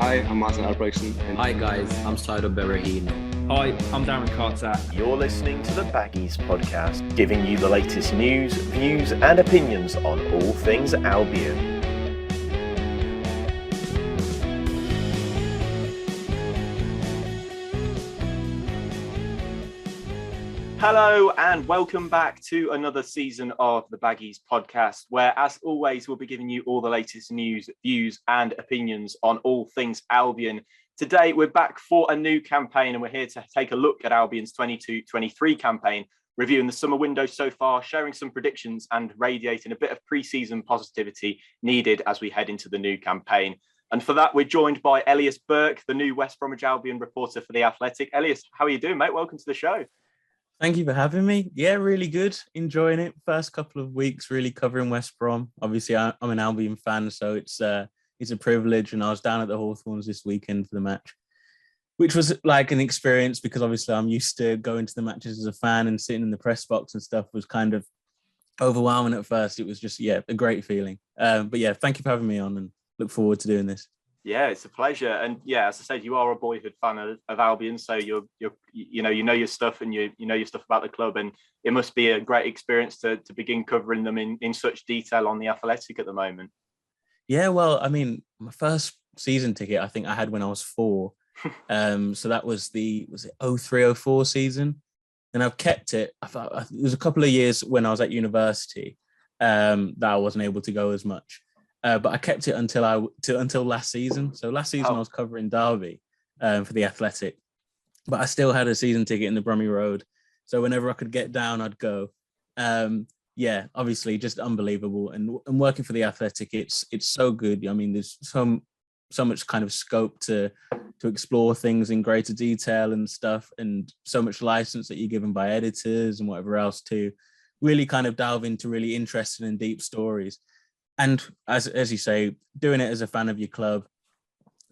Hi, I'm Martin Albrechtsen. Hi guys, I'm Saido Berahino. Hi, I'm Darren Carter. You're listening to the Baggies Podcast, giving you the latest news, views and opinions on all things Albion. Hello and welcome back to another season of the Baggies Podcast, where, as always, we'll be giving you all the latest news, views and opinions on all things Albion. Today, we're back for a new campaign and we're here to take a look at Albion's 22-23 campaign, reviewing the summer window so far, sharing some predictions and radiating a bit of pre-season positivity needed as we head into the new campaign. And for that, we're joined by Elias Burke, the new West Bromwich Albion reporter for The Athletic. Elias, how are you doing, mate? Welcome to the show. Thank you for having me. Yeah, really good. Enjoying it. First couple of weeks really covering West Brom. Obviously, I'm an Albion fan, so it's a privilege. And I was down at the Hawthorns this weekend for the match, which was like an experience because obviously I'm used to going to the matches as a fan, and sitting in the press box and stuff was kind of overwhelming at first. It was just, a great feeling. But yeah, thank you for having me on and look forward to doing this. Yeah, it's a pleasure. And yeah, as I said, you are a boyhood fan of Albion, so you know your stuff and you know your stuff about the club, and it must be a great experience to begin covering them in such detail on The Athletic at the moment. Yeah, well, I mean, my first season ticket I think I had when I was 4. So that was it 03-04 season, and I've kept it. It was a couple of years when I was at university that I wasn't able to go as much. But I kept it until last season. So last season I was covering Derby for The Athletic, but I still had a season ticket in the Brommy Road. So whenever I could get down, I'd go. Obviously just unbelievable. And working for The Athletic, it's so good. I mean, there's so much kind of scope to explore things in greater detail and stuff, and so much license that you're given by editors and whatever else to really kind of delve into really interesting and deep stories. And as you say, doing it as a fan of your club,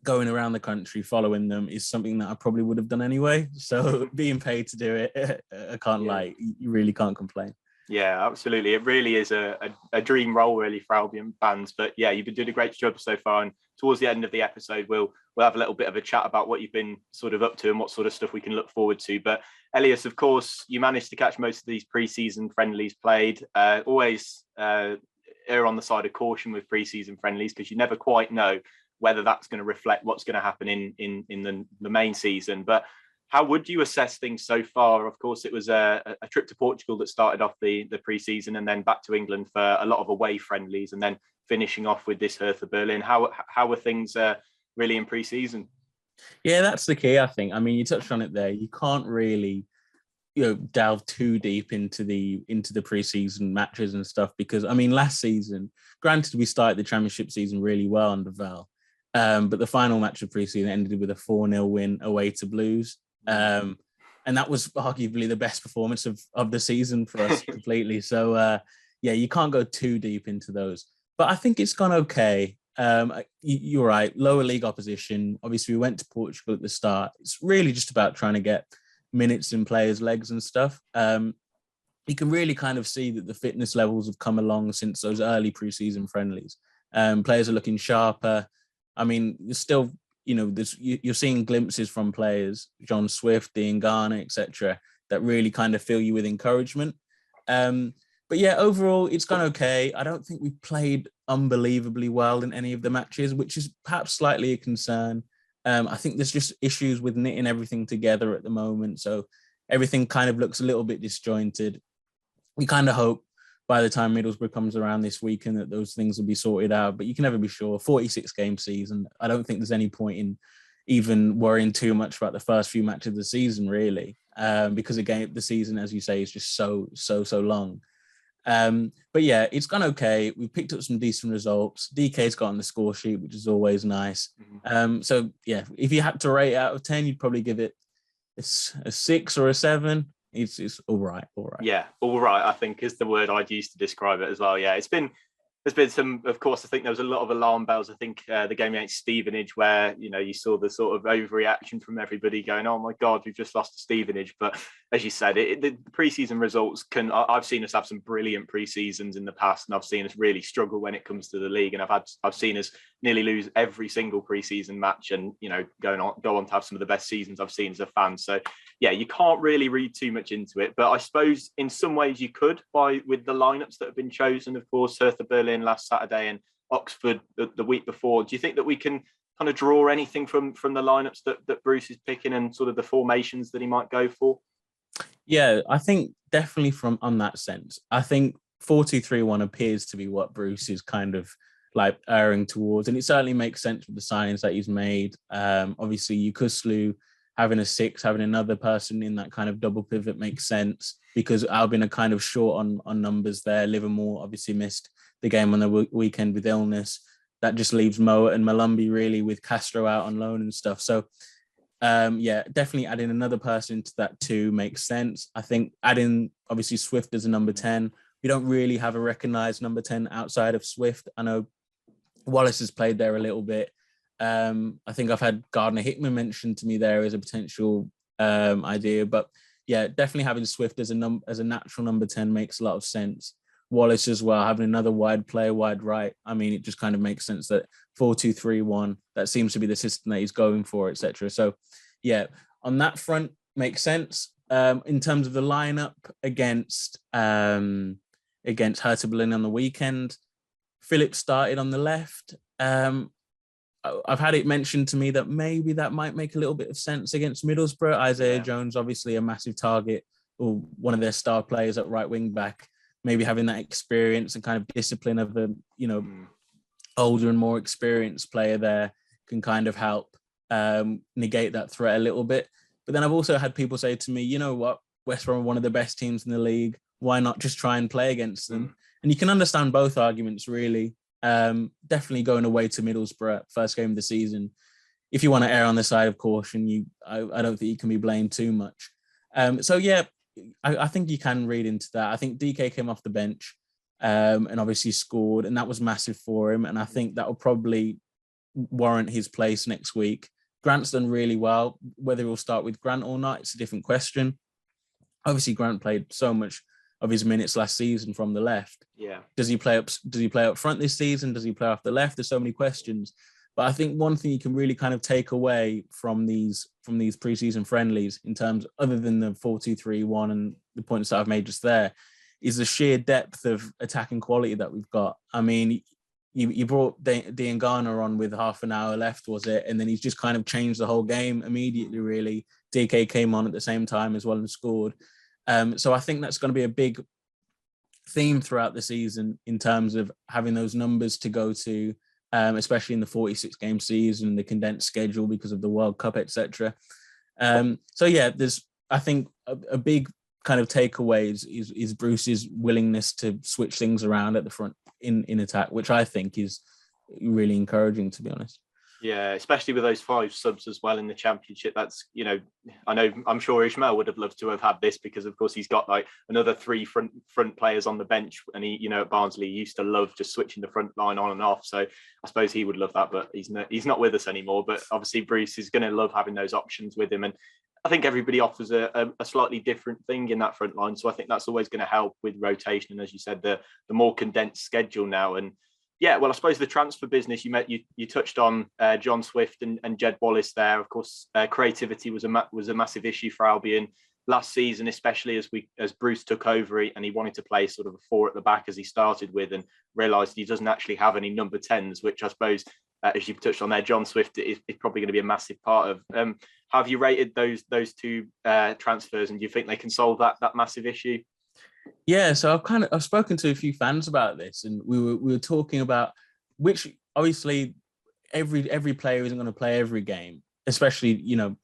going around the country, following them is something that I probably would have done anyway. So being paid to do it, I can't lie, you really can't complain. Yeah, absolutely. It really is a dream role really for Albion fans. But yeah, you've been doing a great job so far. And towards the end of the episode, we'll have a little bit of a chat about what you've been sort of up to and what sort of stuff we can look forward to. But Elias, of course, you managed to catch most of these pre-season friendlies played. Always err on the side of caution with pre-season friendlies, because you never quite know whether that's going to reflect what's going to happen in the main season. But how would you assess things so far? Of course, it was a trip to Portugal that started off the pre-season, and then back to England for a lot of away friendlies, and then finishing off with this Hertha Berlin. How were things really in pre-season? Yeah, that's the key, I think. I mean, you touched on it there. You can't really delve too deep into the pre-season matches and stuff, because I mean, last season, granted, we started the championship season really well under Val, but the final match of pre-season ended with a 4-0 win away to Blues, and that was arguably the best performance of the season for us completely. So you can't go too deep into those, but I think it's gone okay. You're right, lower league opposition. Obviously, we went to Portugal at the start. It's really just about trying to get minutes in players' legs and stuff. You can really kind of see that the fitness levels have come along since those early pre-season friendlies. Players are looking sharper. I mean, there's still, you're seeing glimpses from players, John Swift, Diangana, etc., that really kind of fill you with encouragement. But yeah, overall, it's gone okay. I don't think we played unbelievably well in any of the matches, which is perhaps slightly a concern. I think there's just issues with knitting everything together at the moment. So everything kind of looks a little bit disjointed. We kind of hope by the time Middlesbrough comes around this weekend that those things will be sorted out, but you can never be sure. 46 game season. I don't think there's any point in even worrying too much about the first few matches of the season, really, because again, the season, as you say, is just so long. But yeah, it's gone okay. We've picked up some decent results. Dike's got on the score sheet, which is always nice. So yeah, if you had to rate it out of 10, you'd probably give it a 6 or a 7. It's all right. Yeah, all right, I think is the word I'd use to describe it as well. Yeah, it's been there's been some, of course, I think there was a lot of alarm bells. I think the game against Stevenage where, you saw the sort of overreaction from everybody going, oh my God, we've just lost to Stevenage. But as you said, the pre-season results I've seen us have some brilliant pre-seasons in the past, and I've seen us really struggle when it comes to the league. And I've seen us nearly lose every single pre-season match and, go on to have some of the best seasons I've seen as a fan. So yeah, you can't really read too much into it, but I suppose in some ways you could with the lineups that have been chosen, of course, Hertha Berlin last Saturday and Oxford the week before. Do you think that we can kind of draw anything from the lineups that Bruce is picking and sort of the formations that he might go for? Yeah, I think definitely on that sense. I think 4-2-3-1 appears to be what Bruce is kind of like erring towards, and it certainly makes sense with the signings that he's made. Obviously, Yokuslu having a 6, having another person in that kind of double pivot makes sense because Albion are kind of short on numbers there. Livermore obviously missed the game on the weekend with illness. That just leaves Moa and Malumbi really with Castro out on loan and stuff. So definitely adding another person to that too makes sense. I think adding obviously Swift as a number 10. We don't really have a recognised number 10 outside of Swift. I know Wallace has played there a little bit. I think I've had Gardner Hickman mentioned to me there as a potential idea, but yeah, definitely having Swift as a natural number 10 makes a lot of sense. Wallace as well, having another wide player, wide right. I mean, it just kind of makes sense that 4-2-3-1, that seems to be the system that he's going for, etc. So yeah, on that front, makes sense. In terms of the lineup against Hertha Berlin on the weekend, Phillips started on the left. I've had it mentioned to me that maybe that might make a little bit of sense against Middlesbrough. Isaiah Jones, obviously a massive target, or one of their star players at right wing back. Maybe having that experience and kind of discipline of a, older and more experienced player there can kind of help negate that threat a little bit. But then I've also had people say to me, you know what, West Brom are one of the best teams in the league. Why not just try and play against them? And you can understand both arguments, really. Definitely going away to Middlesbrough, first game of the season. If you want to err on the side of caution, I don't think you can be blamed too much. I think you can read into that. I think Dike came off the bench and obviously scored, and that was massive for him. And I think that will probably warrant his place next week. Grant's done really well. Whether he'll start with Grant or not, it's a different question. Obviously, Grant played so much of his minutes last season from the left. Yeah. Does he play up front this season? Does he play off the left? There's so many questions. But I think one thing you can really kind of take away from these preseason friendlies, in terms other than the 4-2-3-1 and the points that I've made just there, is the sheer depth of attacking quality that we've got. I mean, you brought Diangana on with half an hour left, was it? And then he's just kind of changed the whole game immediately, really. Dike came on at the same time as well and scored. So I think that's going to be a big theme throughout the season in terms of having those numbers to go to, especially in the 46-game season, the condensed schedule because of the World Cup, etc. There's, I think, a big kind of takeaway is Bruce's willingness to switch things around at the front in attack, which I think is really encouraging, to be honest. Yeah, especially with those 5 subs as well in the Championship. That's, I'm sure Ishmael would have loved to have had this because, of course, he's got like another 3 front players on the bench. And he, at Barnsley, he used to love just switching the front line on and off. So I suppose he would love that, but he's not with us anymore. But obviously, Bruce is going to love having those options with him. And I think everybody offers a slightly different thing in that front line. So I think that's always going to help with rotation. And as you said, the more condensed schedule now. And yeah, well, I suppose the transfer business, you touched on John Swift and Jed Wallace there. Of course, creativity was a massive issue for Albion last season, especially as Bruce took over and he wanted to play sort of a 4 at the back as he started with, and realised he doesn't actually have any number 10s, which I suppose, as you've touched on there, John Swift is probably going to be a massive part of. How have you rated those 2 transfers, and do you think they can solve that massive issue? Yeah, so I've spoken to a few fans about this, and we were talking about which, obviously every player isn't going to play every game, especially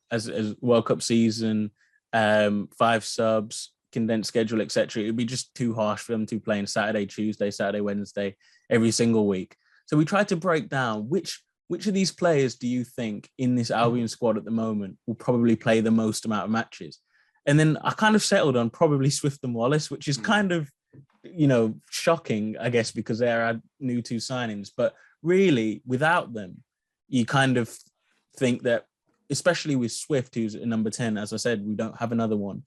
as World Cup season, 5 subs, condensed schedule, etc. It'd be just too harsh for them to play in Saturday, Tuesday, Saturday, Wednesday every single week. So we tried to break down which of these players do you think in this Albion squad at the moment will probably play the most amount of matches. And then I kind of settled on probably Swift and Wallace, which is kind of shocking, I guess, because they're our new two signings. But really, without them, you kind of think that, especially with Swift, who's at number 10, as I said, we don't have another one.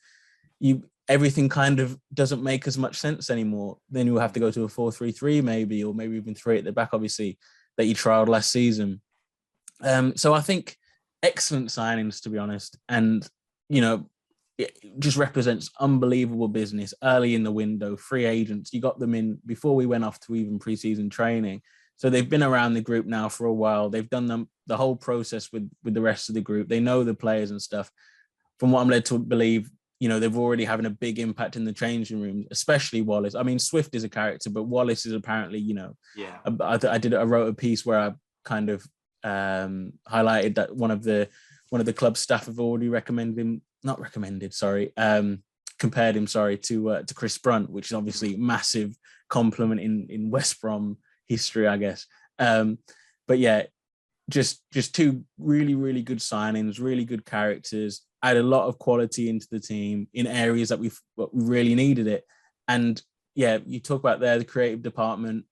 Everything kind of doesn't make as much sense anymore. Then you'll have to go to a 4-3-3 maybe, or maybe even 3 at the back, obviously, that you trialed last season. So I think excellent signings, to be honest. And, it just represents unbelievable business early in the window, free agents. You got them in before we went off to even preseason training. So they've been around the group now for a while. They've done the whole process with the rest of the group. They know the players and stuff. From what I'm led to believe, they've already having a big impact in the changing rooms, especially Wallace. I mean, Swift is a character, but Wallace is apparently, I wrote a piece where I kind of highlighted that one of the club staff have already compared him, to Chris Brunt, which is obviously a massive compliment in West Brom history, I guess. But yeah, just two really, really good signings, really good characters, add a lot of quality into the team in areas that we really needed it. And yeah, you talk about the creative department.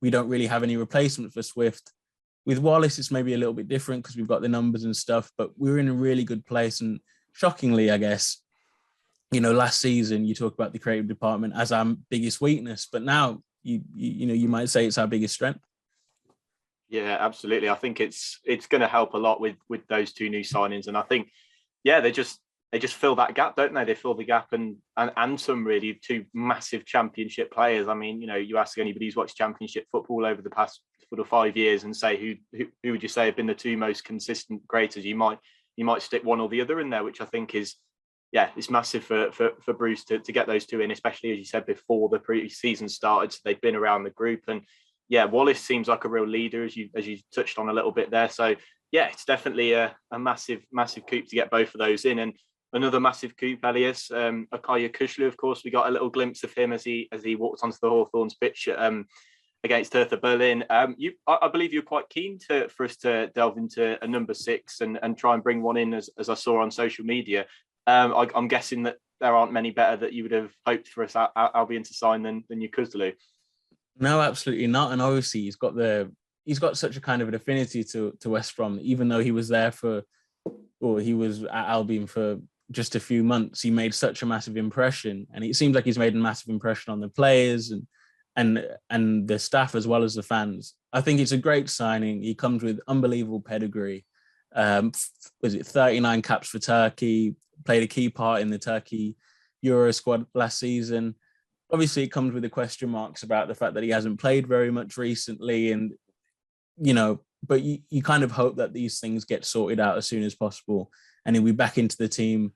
We don't really have any replacement for Swift. With Wallace, it's maybe a little bit different because we've got the numbers and stuff, but we're in a really good place. And shockingly, I guess, last season you talk about the creative department as our biggest weakness, but now you might say it's our biggest strength. Yeah, absolutely. I think it's going to help a lot with those two new signings, and I think, yeah, they just fill that gap, don't they? They fill the gap and some really two massive championship players. I mean, you ask anybody who's watched championship football over the past 5 years and say who would you say have been the two most consistent creators, you might stick one or the other in there, which I think is, yeah, it's massive for Bruce to get those two in, especially as you said before the pre-season started. So they've been around the group, and yeah, Wallace seems like a real leader, as you touched on a little bit there. So yeah, it's definitely a massive coup to get both of those in. And another massive coup, Elias, Yokuslu, of course, we got a little glimpse of him as he walked onto the Hawthorns pitch against Hertha Berlin. I believe you're quite keen for us to delve into a number 6 and try and bring one in, as I saw on social media. I'm guessing that there aren't many better that you would have hoped for us Albion to sign than Yokuslu. No, absolutely not. And obviously he's got such a kind of an affinity to West Brom, even though he was there he was at Albion for just a few months. He made such a massive impression, and it seems like he's made a massive impression on the players and the staff as well as the fans. I think it's a great signing. He comes with unbelievable pedigree. Was it 39 caps for Turkey? Played a key part in the Turkey Euro squad last season. Obviously, it comes with the question marks about the fact that he hasn't played very much recently, and but you kind of hope that these things get sorted out as soon as possible, and he'll be back into the team.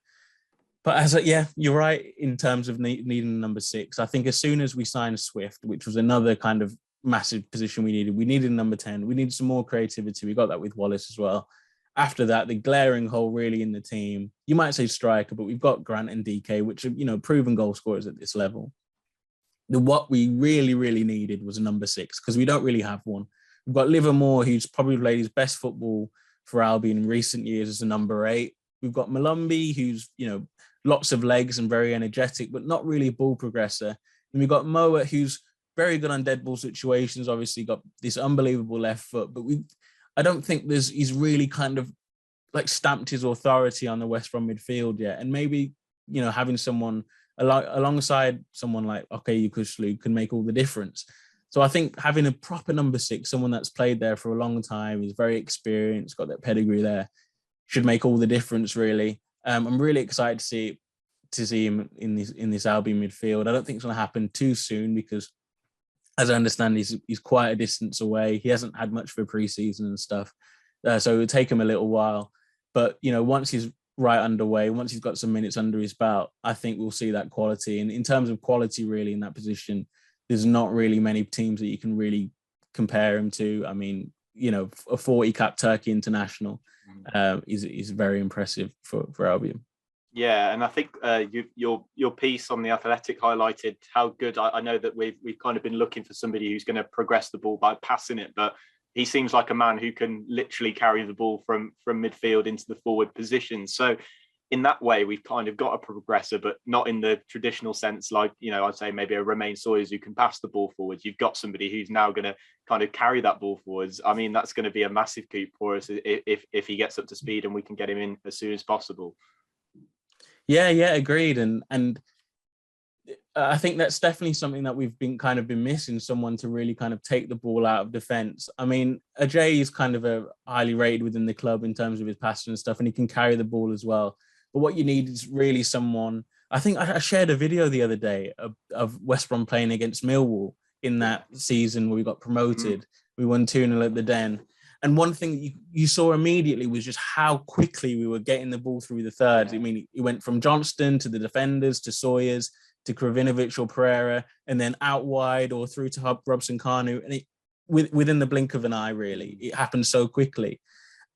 But you're right in terms of needing number 6. I think as soon as we signed Swift, which was another kind of massive position we needed number 10. We needed some more creativity. We got that with Wallace as well. After that, the glaring hole really in the team, you might say striker, but we've got Grant and Dike, which are, proven goal scorers at this level. What we really, really needed was a number 6, because we don't really have one. We've got Livermore, who's probably played his best football for Albion in recent years as a number 8. We've got Malumbi, who's, lots of legs and very energetic, but not really a ball progressor. And we've got Moa, who's very good on dead ball situations, obviously got this unbelievable left foot, but I don't think he's really kind of like stamped his authority on the West Brom midfield yet. And maybe, having someone alongside someone like Yokuslu can make all the difference. So I think having a proper number 6, someone that's played there for a long time, is very experienced, got that pedigree there, should make all the difference, really. I'm really excited to see him in this Albion midfield. I don't think it's going to happen too soon because, as I understand, he's quite a distance away. He hasn't had much for pre-season and stuff, so it would take him a little while. But once he's right underway, once he's got some minutes under his belt, I think we'll see that quality. And in terms of quality, really, in that position, there's not really many teams that you can really compare him to. I mean, a 40 cap Turkey international is very impressive for Albion. Yeah, and I think your piece on The Athletic highlighted how good. I know that we've kind of been looking for somebody who's going to progress the ball by passing it, but he seems like a man who can literally carry the ball from midfield into the forward position. So, in that way, we've kind of got a progressor, but not in the traditional sense. Like, I'd say maybe a Romain Sawyers who can pass the ball forwards. You've got somebody who's now going to kind of carry that ball forwards. I mean, that's going to be a massive coup for us if he gets up to speed and we can get him in as soon as possible. Yeah, agreed. And I think that's definitely something that we've been missing, someone to really kind of take the ball out of defence. I mean, Ajay is kind of a highly rated within the club in terms of his passion and stuff, and he can carry the ball as well. But what you need is really someone. I think I shared a video the other day of West Brom playing against Millwall in that season where we got promoted. We won 2-0 at the Den. And one thing you saw immediately was just how quickly we were getting the ball through the third. I mean, it went from Johnston to the defenders to Sawyers to Kravinovic or Pereira, and then out wide or through to Robson Kanu. And within the blink of an eye, really, it happened so quickly.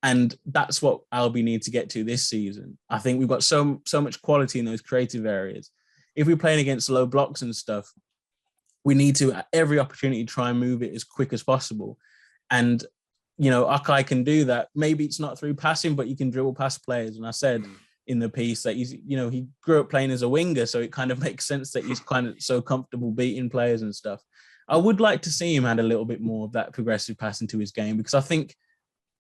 And that's what Albion need to get to this season. I think we've got so much quality in those creative areas. If we're playing against low blocks and stuff, we need to, at every opportunity, try and move it as quick as possible. And, Akai can do that. Maybe it's not through passing, but you can dribble past players. And I said in the piece that he grew up playing as a winger, so it kind of makes sense that he's kind of so comfortable beating players and stuff. I would like to see him add a little bit more of that progressive passing to his game, because I think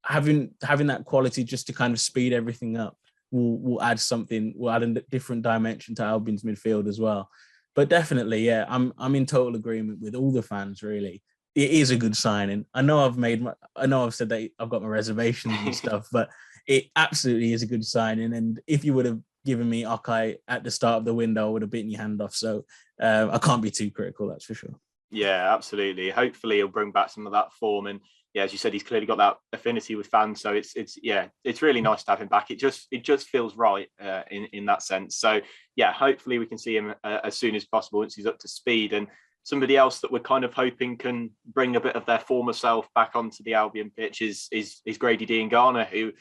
having that quality just to kind of speed everything up will add something, will add a different dimension to Albion's midfield as well. But definitely, yeah, I'm in total agreement with all the fans, really. It is a good signing. I know I've said that I've got my reservations and stuff, but it absolutely is a good signing. And if you would have given me Okai at the start of the window, I would have bitten your hand off. So I can't be too critical, that's for sure. Yeah, absolutely. Hopefully he'll bring back some of that form. And yeah, as you said, he's clearly got that affinity with fans. So it's really nice to have him back. It just feels right in that sense. So yeah, hopefully we can see him as soon as possible once he's up to speed. And somebody else that we're kind of hoping can bring a bit of their former self back onto the Albion pitch is Grady Diangana, who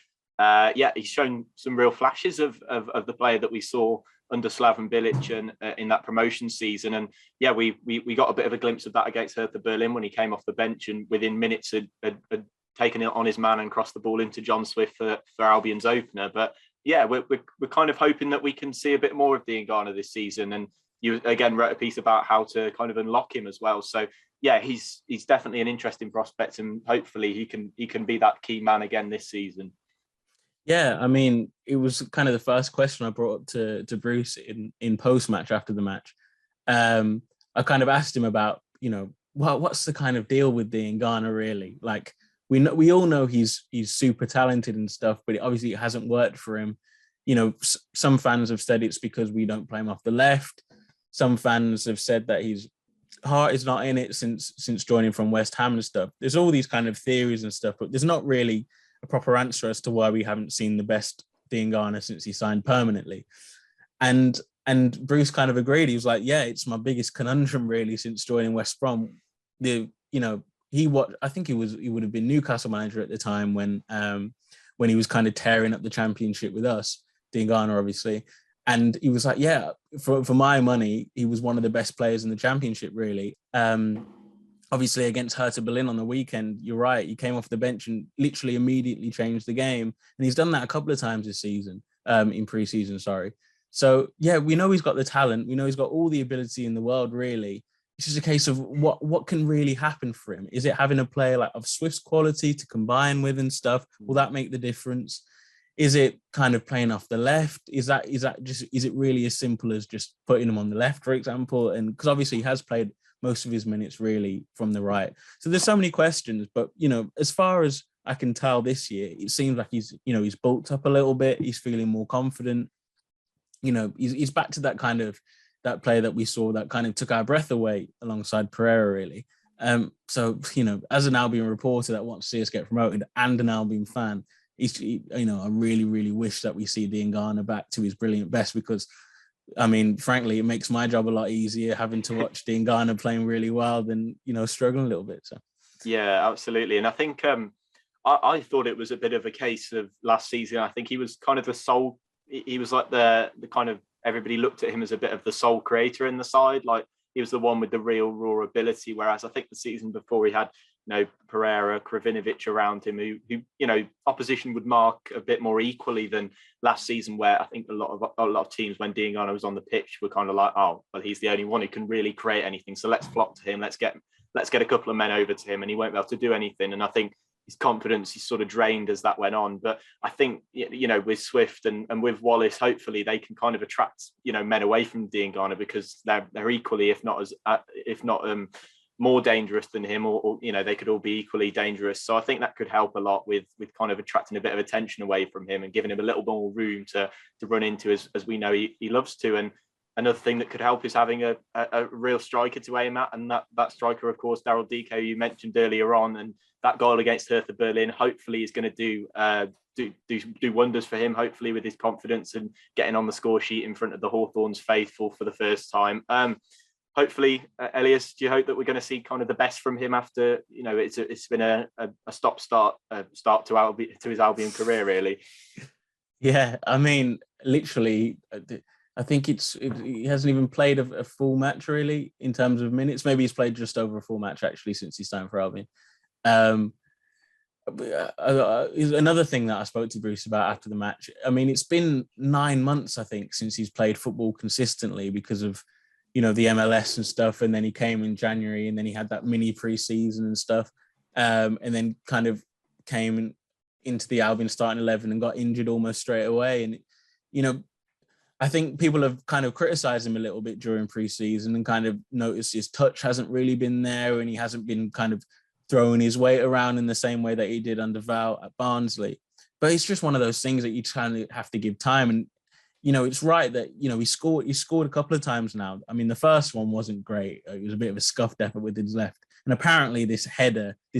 he's shown some real flashes of the player that we saw under Slaven Bilic and in that promotion season. And yeah, we got a bit of a glimpse of that against Hertha Berlin when he came off the bench and within minutes had taken it on his man and crossed the ball into John Swift for Albion's opener. But yeah, we're kind of hoping that we can see a bit more of Diangana this season. And you again wrote a piece about how to kind of unlock him as well. So yeah, he's definitely an interesting prospect, and hopefully he can be that key man again this season. Yeah, I mean, it was kind of the first question I brought up to Bruce in post-match after the match. I kind of asked him about, what's the kind of deal with Diangana really? Like, we all know he's super talented and stuff, but obviously it hasn't worked for him. Some fans have said it's because we don't play him off the left. Some fans have said that his heart is not in it since joining from West Ham and stuff. There's all these kind of theories and stuff, but there's not really a proper answer as to why we haven't seen the best Diangana since he signed permanently. And Bruce kind of agreed. He was like, yeah, it's my biggest conundrum really since joining West Brom. I think he would have been Newcastle manager at the time when he was kind of tearing up the Championship with us, Diangana obviously. And he was like, yeah, for my money, he was one of the best players in the Championship, really. Obviously, against Hertha Berlin on the weekend, you're right. He came off the bench and literally immediately changed the game. And he's done that a couple of times this season, in pre-season, sorry. So, yeah, we know he's got the talent. We know he's got all the ability in the world, really. It's just a case of what can really happen for him. Is it having a player like of Swift's quality to combine with and stuff? Will that make the difference? Is it kind of playing off the left? Is it really as simple as just putting him on the left, for example? And because obviously he has played most of his minutes really from the right. So there's so many questions, but as far as I can tell this year, it seems like he's bulked up a little bit. He's feeling more confident. He's back to that kind of that player that we saw that kind of took our breath away alongside Pereira, really. So as an Albion reporter that wants to see us get promoted and an Albion fan, I really, really wish that we see Diangana back to his brilliant best, because, I mean, frankly, it makes my job a lot easier having to watch Diangana playing really well than, struggling a little bit. So. Yeah, absolutely. And I think I thought it was a bit of a case of last season. I think he was kind of the sole, he was like the kind of, everybody looked at him as a bit of the sole creator in the side. Like, he was the one with the real raw ability. Whereas I think the season before he had Pereira, Kravinovic around him, who opposition would mark a bit more equally than last season, where I think a lot of teams, when Diangana was on the pitch, were kind of like, oh, well, he's the only one who can really create anything, so let's flock to him, let's get a couple of men over to him, and he won't be able to do anything. And I think his confidence, he's sort of drained as that went on. But I think, with Swift and with Wallace, hopefully they can kind of attract, men away from Diangana, because they're equally, if not more dangerous than him, or they could all be equally dangerous. So I think that could help a lot with kind of attracting a bit of attention away from him and giving him a little more room to run into, as we know he loves to. And another thing that could help is having a real striker to aim at, and that striker, of course, Daryl Dike, who you mentioned earlier on, and that goal against Hertha Berlin hopefully is going to do wonders for him, hopefully, with his confidence and getting on the score sheet in front of the Hawthorns faithful for the first time. Hopefully, Elias, do you hope that we're going to see kind of the best from him after, it's been a start to his Albion career, really? Yeah, I mean, literally, I think he hasn't even played a full match, really, in terms of minutes. Maybe he's played just over a full match, actually, since he's signed for Albion. Another thing that I spoke to Bruce about after the match, I mean, it's been 9 months, I think, since he's played football consistently because of, the MLS and stuff. And then he came in January, and then he had that mini pre-season and stuff. And then kind of came into the Albion starting 11 and got injured almost straight away. And, I think people have kind of criticised him a little bit during pre-season and kind of noticed his touch hasn't really been there, and he hasn't been kind of throwing his weight around in the same way that he did under Val at Barnsley. But it's just one of those things that you kind of have to give time. And, it's right that, he scored a couple of times now. I mean, the first one wasn't great. It was a bit of a scuffed effort with his left. And apparently this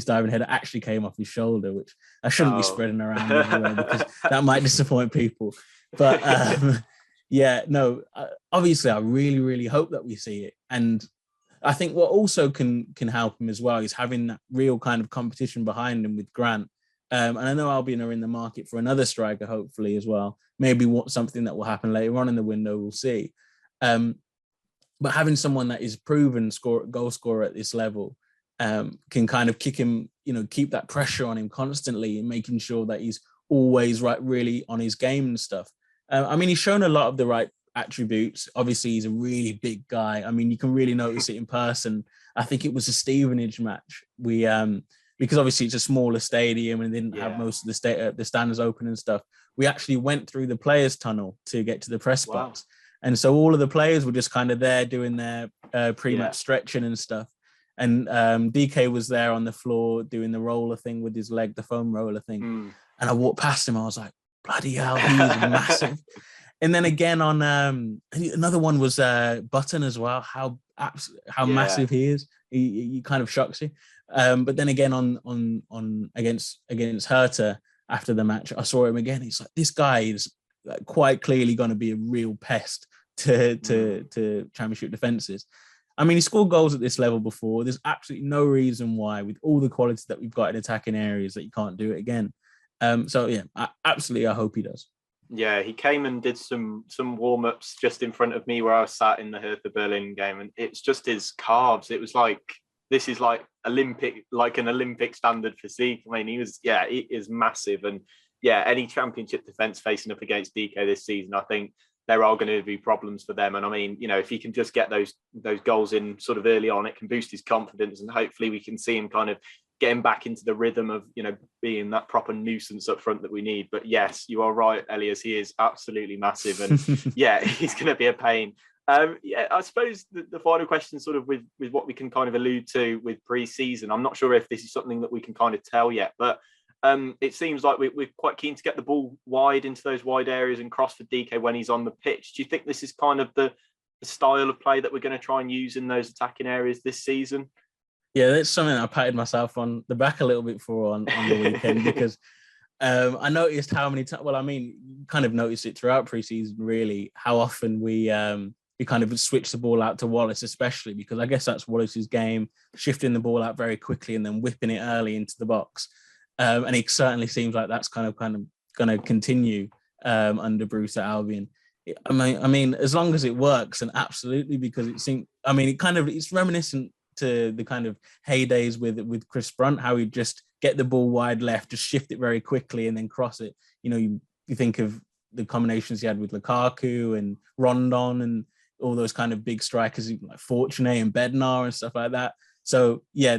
diving header actually came off his shoulder, which I shouldn't be spreading around everywhere because that might disappoint people. But obviously I really, really hope that we see it. And I think what also can help him as well is having that real kind of competition behind him with Grant. And I know Albion are in the market for another striker, hopefully, as well. Maybe something that will happen later on in the window, we'll see. But having someone that is proven goal scorer at this level can kind of kick him, keep that pressure on him constantly and making sure that he's always really on his game and stuff. I mean, he's shown a lot of the right attributes. Obviously, he's a really big guy. I mean, you can really notice it in person. I think it was a Stevenage match. We because obviously it's a smaller stadium and they didn't have most of the stands open and stuff. We actually went through the players' tunnel to get to the press box. And so all of the players were just kind of there doing their pre-match stretching and stuff. And DK was there on the floor doing the roller thing with his leg, the foam roller thing. And I walked past him. I was like, bloody hell, he's massive. And then again on another one was Button as well. How massive he is. He kind of shocks you. But then again on against Hertha after the match, I saw him again. He's like, this guy is quite clearly going to be a real pest to Championship defences. I mean, he scored goals at this level before. There's absolutely no reason why, with all the quality that we've got in attacking areas, that you can't do it again. I hope he does. Yeah, he came and did some warm-ups just in front of me where I was sat in the Hertha Berlin game, and it's just his calves. It was like, this is like an Olympic standard physique. I mean, he is massive. And any Championship defence facing up against Dike this season, I think there are going to be problems for them. And I mean, if he can just get those goals in sort of early on, it can boost his confidence, and hopefully we can see him kind of getting back into the rhythm of, being that proper nuisance up front that we need. But yes, you are right, Elias, he is absolutely massive. And he's going to be a pain. I suppose the final question sort of with what we can kind of allude to with pre-season, I'm not sure if this is something that we can kind of tell yet, but it seems like we're quite keen to get the ball wide into those wide areas and cross for Dike when he's on the pitch. Do you think this is kind of the style of play that we're going to try and use in those attacking areas this season? Yeah, that's something I patted myself on the back a little bit for on the weekend because I noticed how many times, you kind of noticed it throughout pre-season, really, how often we kind of switch the ball out to Wallace, especially because I guess that's Wallace's game, shifting the ball out very quickly and then whipping it early into the box. And it certainly seems like that's kind of going to continue under Bruce at Albion. I mean, as long as it works, and absolutely, because it seems, it's reminiscent to the kind of heydays with Chris Brunt, how he'd just get the ball wide left, just shift it very quickly and then cross it. You think of the combinations he had with Lukaku and Rondon and all those kind of big strikers like Fortuné and Bednar and stuff like that. So yeah,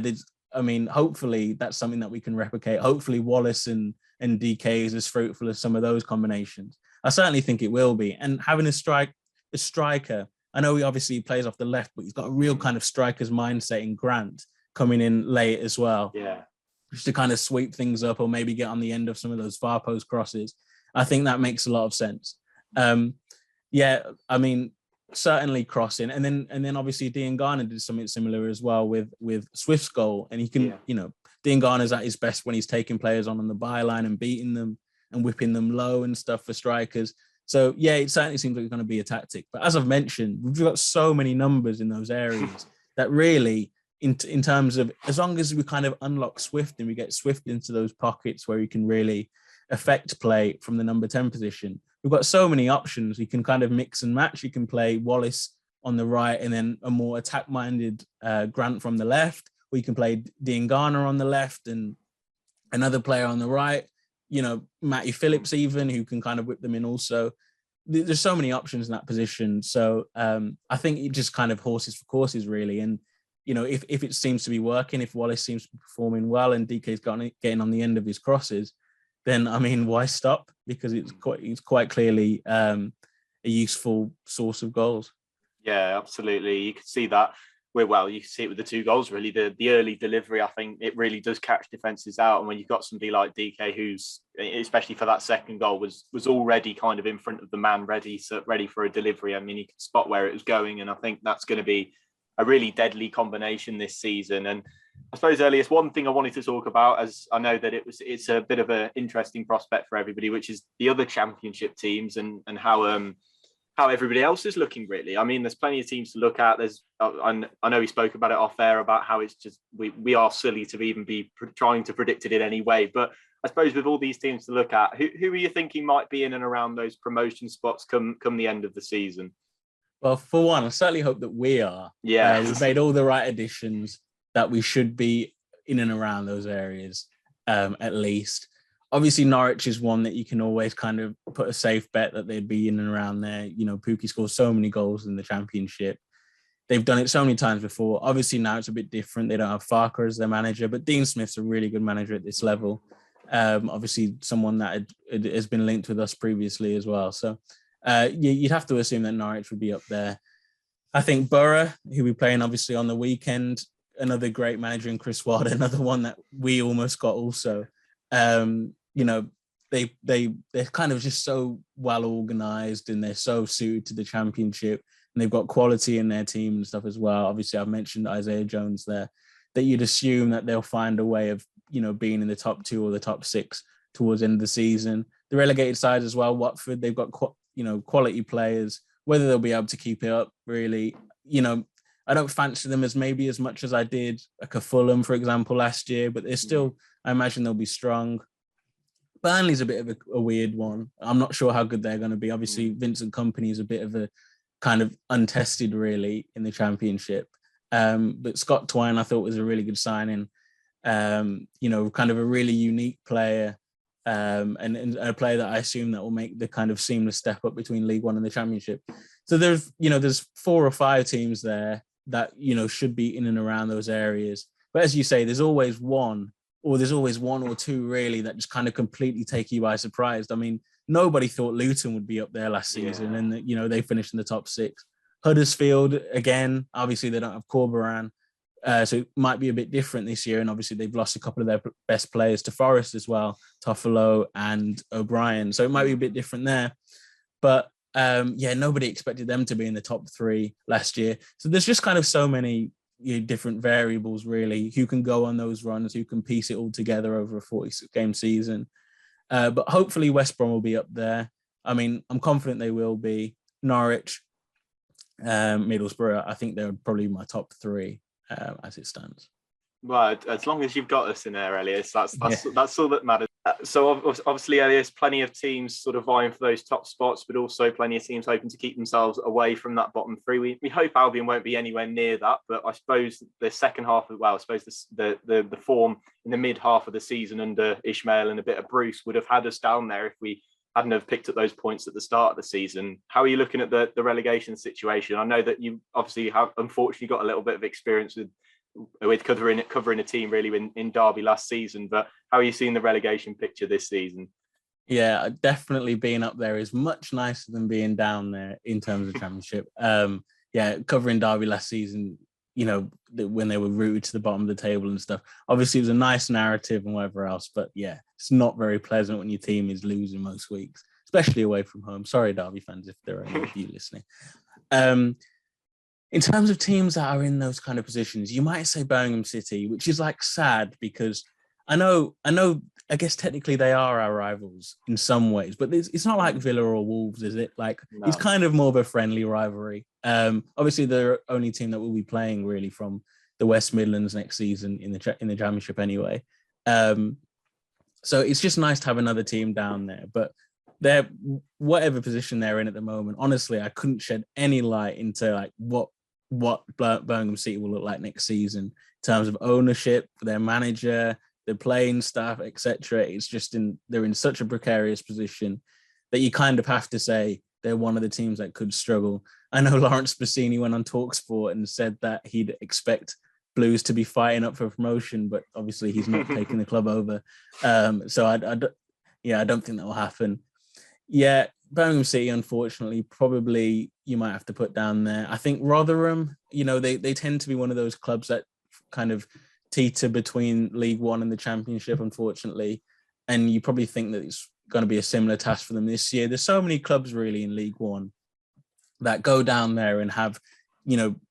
hopefully that's something that we can replicate. Hopefully Wallace and Dike is as fruitful as some of those combinations. I certainly think it will be. And having a striker, I know he obviously plays off the left, but he's got a real kind of striker's mindset in Grant coming in late as well. Yeah. Just to kind of sweep things up or maybe get on the end of some of those far post crosses. I think that makes a lot of sense. Certainly crossing. And then obviously Diangana did something similar as well with Swift's goal. And he can, Diangana's at his best when he's taking players on the byline and beating them and whipping them low and stuff for strikers. So yeah, it certainly seems like it's going to be a tactic. But as I've mentioned, we've got so many numbers in those areas that really, in terms of, as long as we kind of unlock Swift and we get Swift into those pockets where he can really affect play from the number 10 position, we've got so many options. You can kind of mix and match. You can play Wallace on the right and then a more attack-minded Grant from the left, or you can play Diangana on the left and another player on the right. Matty Phillips even, who can kind of whip them in also. There's so many options in that position. So I think it just kind of horses for courses, really. And, if it seems to be working, if Wallace seems to be performing well and DK's getting on the end of his crosses, then, why stop? Because it's quite clearly a useful source of goals. Yeah, absolutely. You could see that. You can see it with the 2 goals, really. The early delivery, I think it really does catch defences out. And when you've got somebody like DK, who's, especially for that second goal, was already kind of in front of the man, ready for a delivery. He could spot where it was going. And I think that's going to be a really deadly combination this season. And I suppose, Elias, one thing I wanted to talk about, as I know that it's a bit of an interesting prospect for everybody, which is the other championship teams and how everybody else is looking, really. There's plenty of teams to look at. I know we spoke about it off air about how it's just we are silly to even be trying to predict it in any way. But I suppose with all these teams to look at, who are you thinking might be in and around those promotion spots come the end of the season? Well, for one, I certainly hope that we are. Yeah, we've made all the right additions that we should be in and around those areas, at least. Obviously, Norwich is one that you can always kind of put a safe bet that they'd be in and around there. Pookie scores so many goals in the Championship. They've done it so many times before. Obviously, now it's a bit different. They don't have Farker as their manager, but Dean Smith's a really good manager at this level. Obviously, someone that has been linked with us previously as well. So you'd have to assume that Norwich would be up there. I think Borough, who we're playing obviously on the weekend, another great manager in Chris Wilder, another one that we almost got also. They're kind of just so well organised and they're so suited to the Championship and they've got quality in their team and stuff as well. Obviously, I've mentioned Isaiah Jones there, that you'd assume that they'll find a way of, being in the top 2 or the top 6 towards the end of the season. The relegated side as well, Watford, they've got, quality players. Whether they'll be able to keep it up, really, I don't fancy them as much as I did like a Fulham, for example, last year, but they're still, I imagine they'll be strong. Burnley's a bit of a weird one. I'm not sure how good they're going to be. Obviously, Vincent Kompany is a bit of a kind of untested, really, in the Championship. But Scott Twine, I thought, was a really good signing. Kind of a really unique player and a player that I assume that will make the kind of seamless step up between League One and the Championship. So there's 4 or 5 teams there that, should be in and around those areas. But as you say, there's always one or two really that just kind of completely take you by surprise. Nobody thought Luton would be up there last season and, they finished in the top 6. Huddersfield, again, obviously they don't have Corberan. So it might be a bit different this year. And obviously they've lost a couple of their best players to Forest as well, Toffolo and O'Brien. So it might be a bit different there. But nobody expected them to be in the top 3 last year. So there's just kind of so many different variables, really, who can go on those runs, who can piece it all together over a 46-game season. But hopefully West Brom will be up there. I'm confident they will be. Norwich, Middlesbrough, I think they're probably my top 3 as it stands. Well, as long as you've got us in there, Elias, that's all that matters. So obviously, there's plenty of teams sort of vying for those top spots, but also plenty of teams hoping to keep themselves away from that bottom three. We hope Albion won't be anywhere near that, but I suppose the second half of, I suppose the form in the mid half of the season under Ishmael and a bit of Bruce would have had us down there if we hadn't have picked up those points at the start of the season. How are you looking at the relegation situation? I know that you obviously have unfortunately got a little bit of experience with covering a team really in Derby last season, but how are you seeing the relegation picture this season? Yeah, definitely being up there is much nicer than being down there in terms of championship. Covering Derby last season, when they were rooted to the bottom of the table and stuff, obviously it was a nice narrative and whatever else, but yeah, it's not very pleasant when your team is losing most weeks, especially away from home. Sorry, Derby fans, if there are any of you listening. In terms of teams that are in those kind of positions, you might say Birmingham City, which is like sad because I guess technically they are our rivals in some ways, but it's not like Villa or Wolves, is it? Like, no. It's kind of more of a friendly rivalry. Obviously, they're the only team that will be playing really from the West Midlands next season in the Championship anyway. So it's just nice to have another team down there. But they're whatever position they're in at the moment. Honestly, I couldn't shed any light into like what Birmingham City will look like next season in terms of ownership, their manager, the playing staff, etc. It's just they're in such a precarious position that you kind of have to say they're one of the teams that could struggle. I know Lawrence Bassini went on TalkSport and said that he'd expect Blues to be fighting up for promotion, but obviously he's not taking the club over. So I don't think that will happen. Yeah, Birmingham City, unfortunately, probably you might have to put down there. I think Rotherham, they tend to be one of those clubs that kind of teeter between League One and the Championship, unfortunately. And you probably think that it's going to be a similar task for them this year. There's so many clubs really in League One that go down there and have,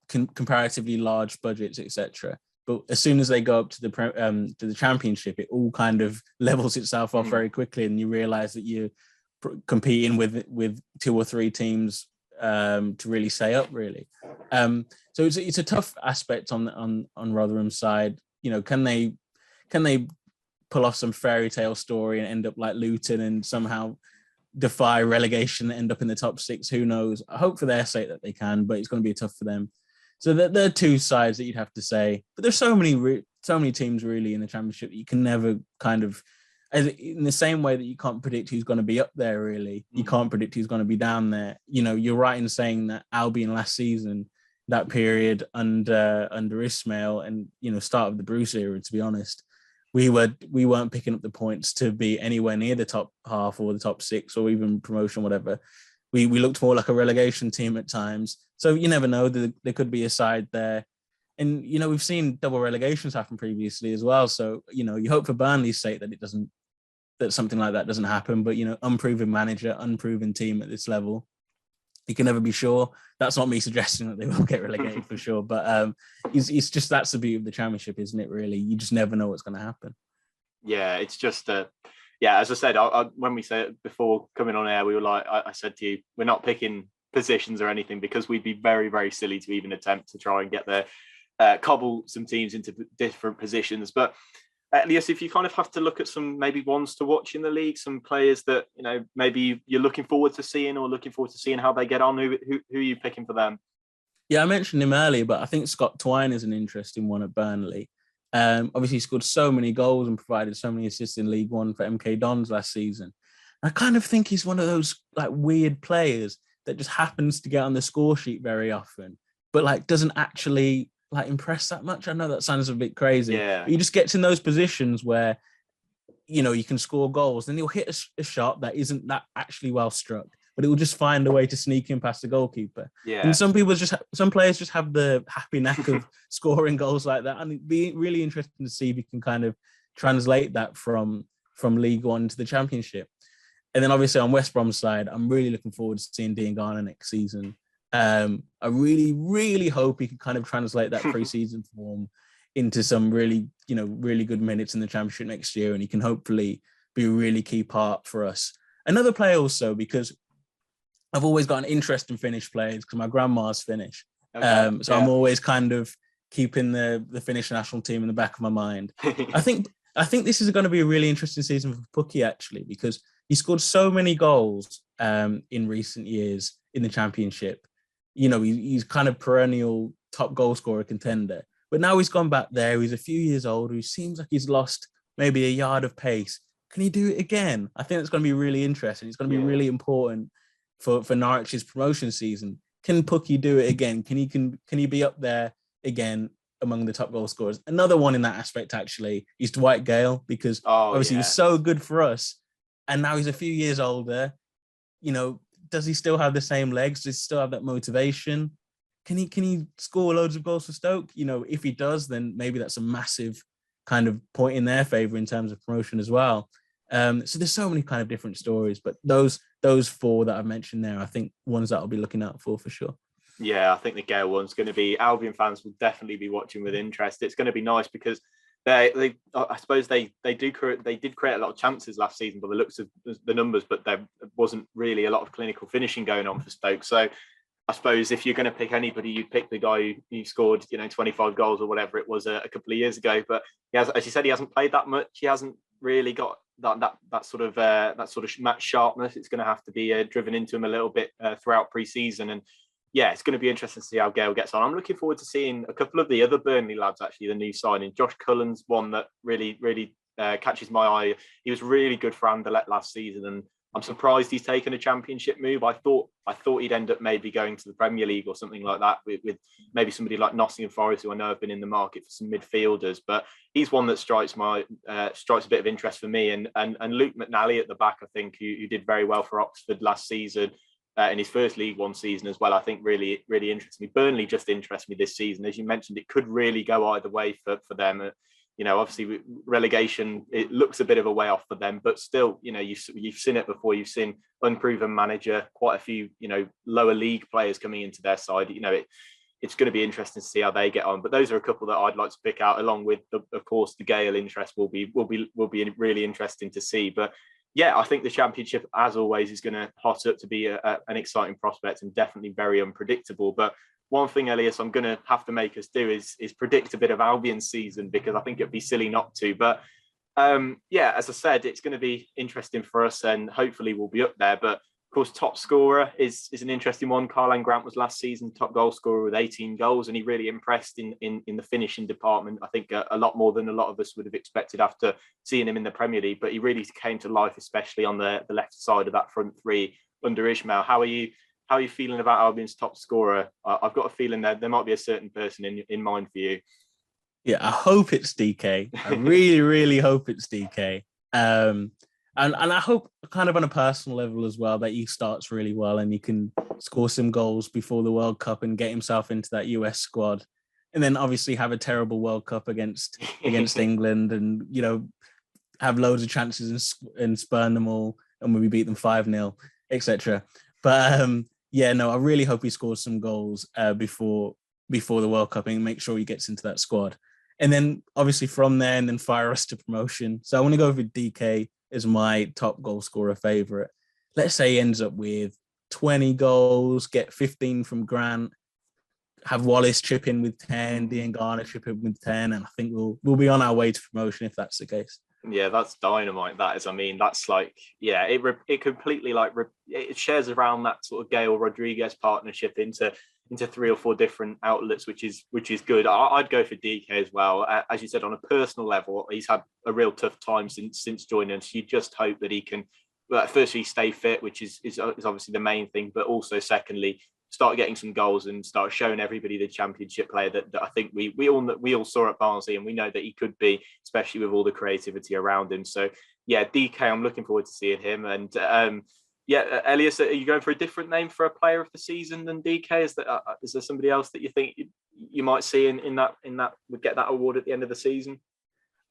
comparatively large budgets, etc. But as soon as they go up to the Championship, it all kind of levels itself off very quickly, and you realise that you're competing with two or three teams to really stay up, really. So it's a tough aspect on Rotherham's side. Can they pull off some fairy tale story and end up like Luton and somehow defy relegation and end up in the top six? Who knows? I hope for their sake that they can, but it's going to be tough for them. So there are two sides that you'd have to say, but there's so many teams really in the Championship that you can never kind of, in the same way that you can't predict who's going to be up there, really, you can't predict who's going to be down there. You're right in saying that Albion last season, that period under Ismail and start of the Bruce era, to be honest, we weren't picking up the points to be anywhere near the top half or the top six or even promotion, whatever. We looked more like a relegation team at times. So you never know, there could be a side there. And, we've seen double relegations happen previously as well. So, you hope for Burnley's sake that something like that doesn't happen. But, unproven manager, unproven team at this level, you can never be sure. That's not me suggesting that they will get relegated for sure. But it's just, that's the beauty of the Championship, isn't it, really? You just never know what's going to happen. Yeah, it's just, as I said, when we said it before coming on air, we were like, I said to you, we're not picking positions or anything because we'd be very, very silly to even attempt to try and get there. Cobble some teams into different positions. But Elias, if you kind of have to look at some maybe ones to watch in the league, some players that maybe you're looking forward to seeing how they get on, who are you picking for them? Yeah, I mentioned him earlier, but I think Scott Twine is an interesting one at Burnley. Obviously, he scored so many goals and provided so many assists in League One for MK Dons last season. I kind of think he's one of those like weird players that just happens to get on the score sheet very often, but like doesn't actually like impress that much. I know that sounds a bit crazy. Yeah. But he just gets in those positions where, you can score goals, then he'll hit a shot that isn't that actually well struck, but it will just find a way to sneak in past the goalkeeper. Yeah. And some players just have the happy knack of scoring goals like that. And it'd be really interesting to see if he can kind of translate that from League One to the Championship. And then obviously on West Brom's side, I'm really looking forward to seeing Diangana next season. I really, really hope he can kind of translate that pre-season form into some really, really good minutes in the Championship next year, and he can hopefully be a really key part for us. Another player also, because I've always got an interest in Finnish players because my grandma's Finnish. So I'm always kind of keeping the Finnish national team in the back of my mind. I think I think this is going to be a really interesting season for Pukki, actually, because he scored so many goals in recent years in the Championship. You know, he's kind of perennial top goal scorer contender. But now he's gone back there. He's a few years older. He seems like he's lost maybe a yard of pace. Can he do it again? I think it's going to be really interesting. It's going to be really important for Norwich's promotion season. Can Pukki do it again? Can he be up there again among the top goal scorers? Another one in that aspect, actually, is Dwight Gale, because obviously he was so good for us. And now he's a few years older. You know, does he still have the same legs? Does he still have that motivation? Can he score loads of goals for Stoke? You know, if he does, then maybe that's a massive kind of point in their favour in terms of promotion as well. So there's so many kind of different stories, but those four that I've mentioned there, I think ones that I'll be looking out for sure. Yeah, I think the Gale one's going to be, Albion fans will definitely be watching with interest. It's going to be nice because I suppose they did create a lot of chances last season by the looks of the numbers, but there wasn't really a lot of clinical finishing going on for Stoke. So I suppose if you're going to pick anybody, you'd pick the guy who scored, 25 goals or whatever it was a couple of years ago. But he has, as you said, he hasn't played that much. He hasn't really got that sort of match sharpness. It's going to have to be driven into him a little bit throughout pre-season. And yeah, it's going to be interesting to see how Gale gets on. I'm looking forward to seeing a couple of the other Burnley lads, actually, the new signing. Josh Cullen's one that really catches my eye. He was really good for Anderlecht last season, and I'm surprised he's taken a Championship move. I thought he'd end up maybe going to the Premier League or something like that with maybe somebody like Nottingham Forest, who I know have been in the market for some midfielders. But he's one that strikes a bit of interest for me. And Luke McNally at the back, I think, who did very well for Oxford last season in his first League One season as well, I think really interests me. Burnley just interests me this season. As you mentioned, it could really go either way for them. Obviously relegation, it looks a bit of a way off for them, but still, you've seen it before. You've seen unproven manager, quite a few, lower league players coming into their side. It's going to be interesting to see how they get on. But those are a couple that I'd like to pick out, along with, of course, the Gale interest will be really interesting to see. But yeah, I think the Championship, as always, is going to hot up to be an exciting prospect and definitely very unpredictable. But one thing, Elias, I'm going to have to make us do is predict a bit of Albion's season, because I think it'd be silly not to. But as I said, it's going to be interesting for us, and hopefully we'll be up there. But of course, top scorer is an interesting one. Karlan Grant was last season top goal scorer with 18 goals, and he really impressed in the finishing department. I think a lot more than a lot of us would have expected after seeing him in the Premier League. But he really came to life, especially on the left side of that front three under Ismail. How are you feeling about Albion's top scorer? I've got a feeling that there might be a certain person in mind for you. Yeah, I hope it's Dike. I really, really hope it's Dike. And I hope, kind of on a personal level as well, that he starts really well and he can score some goals before the World Cup and get himself into that US squad. And then obviously have a terrible World Cup against England, and, have loads of chances and spurn them all, and when we beat them 5-0, etc. But I really hope he scores some goals before the World Cup and make sure he gets into that squad. And then obviously from there, and then fire us to promotion. So I want to go with Dike as my top goal scorer favourite. Let's say he ends up with 20 goals, get 15 from Grant, have Wallace chip in with 10, Diangana chip in with 10, and I think we'll be on our way to promotion if that's the case. Yeah, that's dynamite. That is. I mean, that's like, yeah, it completely it shares around that sort of Gale Rodriguez partnership into 3 or 4 different outlets, which is good. I'd go for Dike as well. As you said, on a personal level, he's had a real tough time since joining us. You just hope that he can, firstly, stay fit, which is obviously the main thing, but also secondly, start getting some goals and start showing everybody the Championship player that I think we all saw at Barnsley, and we know that he could be, especially with all the creativity around him. So yeah, Dike, I'm looking forward to seeing him. And Elias, are you going for a different name for a player of the season than Dike? Is there somebody else that you think you might see in that would get that award at the end of the season?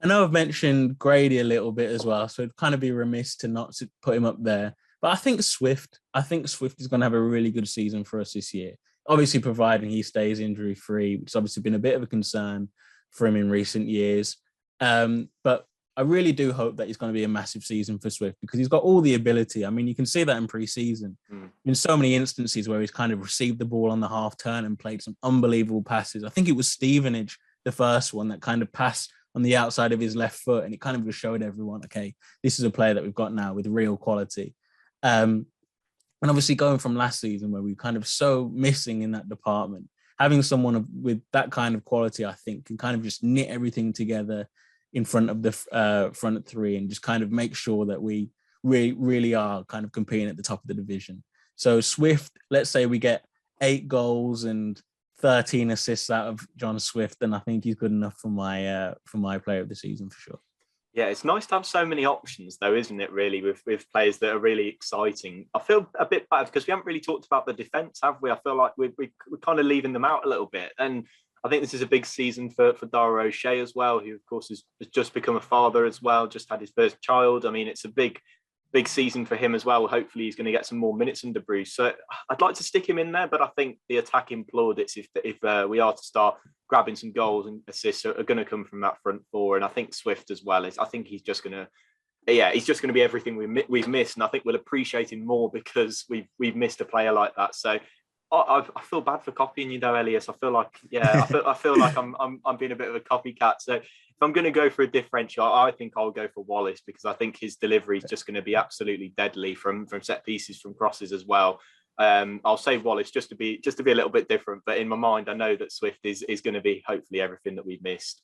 I know I've mentioned Grady a little bit as well, so it'd kind of be remiss to put him up there. But I think Swift is going to have a really good season for us this year. Obviously, providing he stays injury-free, which has obviously been a bit of a concern for him in recent years. But I really do hope that it's going to be a massive season for Swift, because he's got all the ability. I mean, you can see that in pre-season. In so many instances where he's kind of received the ball on the half turn and played some unbelievable passes. I think it was Stevenage, the first one, that kind of passed on the outside of his left foot, and it kind of just showed everyone, okay, this is a player that we've got now with real quality. And obviously going from last season where we were kind of so missing in that department, having someone with that kind of quality, I think, can kind of just knit everything together in front of the front three and just kind of make sure that we really are kind of competing at the top of the division. So Swift, let's say we get 8 goals and 13 assists out of John Swift, and I think he's good enough for my player of the season for sure. Yeah, it's nice to have so many options, though, isn't it, really, with players that are really exciting. I feel a bit bad because we haven't really talked about the defence, have we? I feel like we're kind of leaving them out a little bit. And I think this is a big season for Daryl O'Shea as well, who, of course, has just become a father as well, just had his first child. I mean, it's a big season for him as well. Hopefully he's going to get some more minutes under Bruce. So I'd like to stick him in there, but I think the attacking plaudits, if we are to start grabbing some goals and assists, are going to come from that front four. And I think Swift as well I think he's just going to be everything we've missed. And I think we'll appreciate him more because we've missed a player like that. So I feel bad for copying you though, Elias. I feel like I'm being a bit of a copycat. So if I'm going to go for a differential, I think I'll go for Wallace because I think his delivery is just going to be absolutely deadly from set pieces, from crosses as well. I'll say Wallace just to be a little bit different, but in my mind, I know that Swift is going to be hopefully everything that we've missed.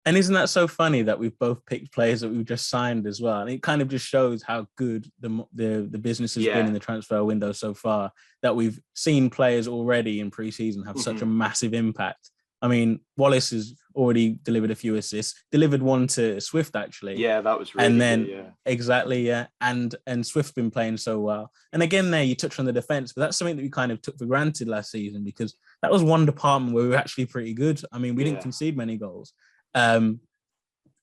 And isn't that so funny that we've both picked players that we've just signed as well? And it kind of just shows how good the business has been in the transfer window so far, that we've seen players already in pre-season have such a massive impact. I mean, Wallace has already delivered a few assists, delivered one to Swift, actually. Yeah, that was really good, yeah. Exactly, yeah. And Swift's been playing so well. And again, there you touch on the defence, but that's something that we kind of took for granted last season because that was one department where we were actually pretty good. I mean, we didn't concede many goals. And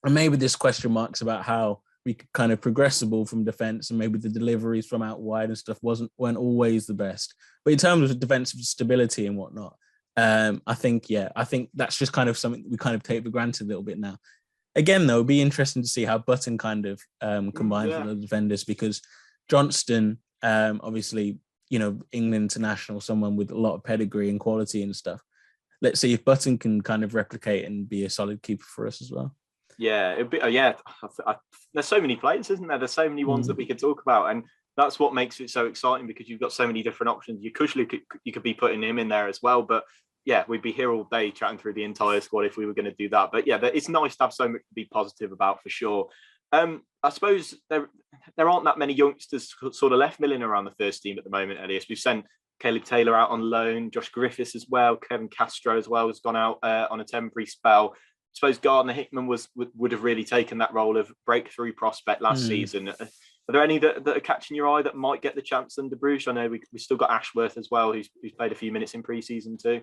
maybe there's question marks about how we could kind of progress the ball from defence, and maybe the deliveries from out wide and stuff weren't always the best. But in terms of defensive stability and whatnot, I think that's just kind of something we kind of take for granted a little bit now. Again, though, it'd be interesting to see how Button kind of combines with the defenders, because Johnston, obviously, England international, someone with a lot of pedigree and quality and stuff. Let's see if Button can kind of replicate and be a solid keeper for us as well. Yeah, there's so many players, isn't there? There's so many ones that we could talk about, and that's what makes it so exciting because you've got so many different options. You could be putting him in there as well, but yeah, we'd be here all day chatting through the entire squad if we were going to do that. But yeah, it's nice to have so much to be positive about for sure. I suppose there aren't that many youngsters sort of left milling around the first team at the moment, Elias. We've sent Caleb Taylor out on loan, Josh Griffiths as well, Kevin Castro as well has gone out on a temporary spell. I suppose Gardner Hickman would have really taken that role of breakthrough prospect last season. Are there any that are catching your eye that might get the chance under Bruce? I know we still got Ashworth as well, who's played a few minutes in pre-season too.